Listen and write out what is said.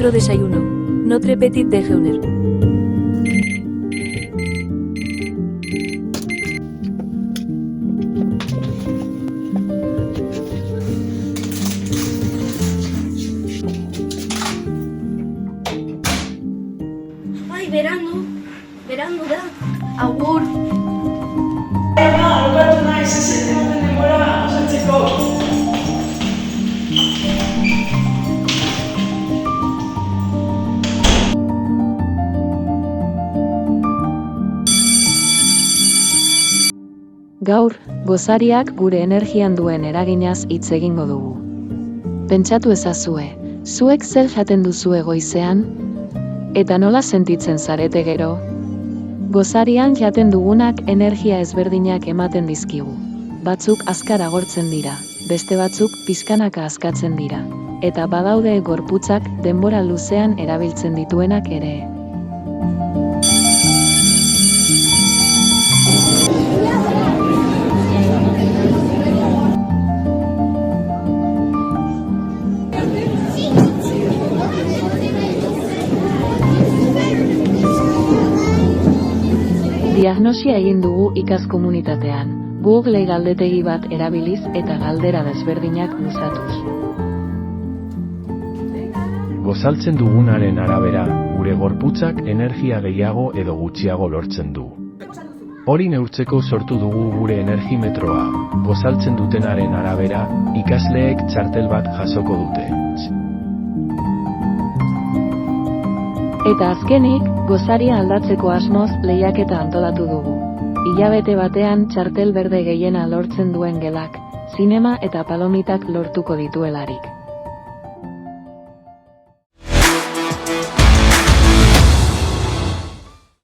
nuestro desayuno. Notre petit déjeuner. Ai, berandu da. Agur. Alokatu naiz, ez ematen denbora osatzeko. Gaur, gozariak gure energian duen eraginaz hitz egingo dugu. Pentsatu ezazue, zuek zer jaten duzue goizean? Eta nola sentitzen zarete gero? Gozarian jaten dugunak energia ezberdinak ematen dizkigu. Batzuk azkar agortzen dira, beste batzuk pixkanaka askatzen dira. Eta badaude gorputzak denbora luzean erabiltzen dituenak ere. Diagnosia egin dugu ikaskomunitatean, Google galdetegi bat erabiliz eta galdera desberdinak luzatuz. Gozaltzen dugunaren arabera, gure gorputzak energia gehiago edo gutxiago lortzen du. Hori neurtzeko sortu dugu gure energimetroa, gozaltzen dutenaren arabera, ikasleek txartel bat jasoko dute. Eta azkenik, gozaria aldatzeko asmoz lehiaketa antolatu dugu. Hilabete batean txartel berde gehiena lortzen duen gelak, zinema eta palomitak lortuko dituelarik.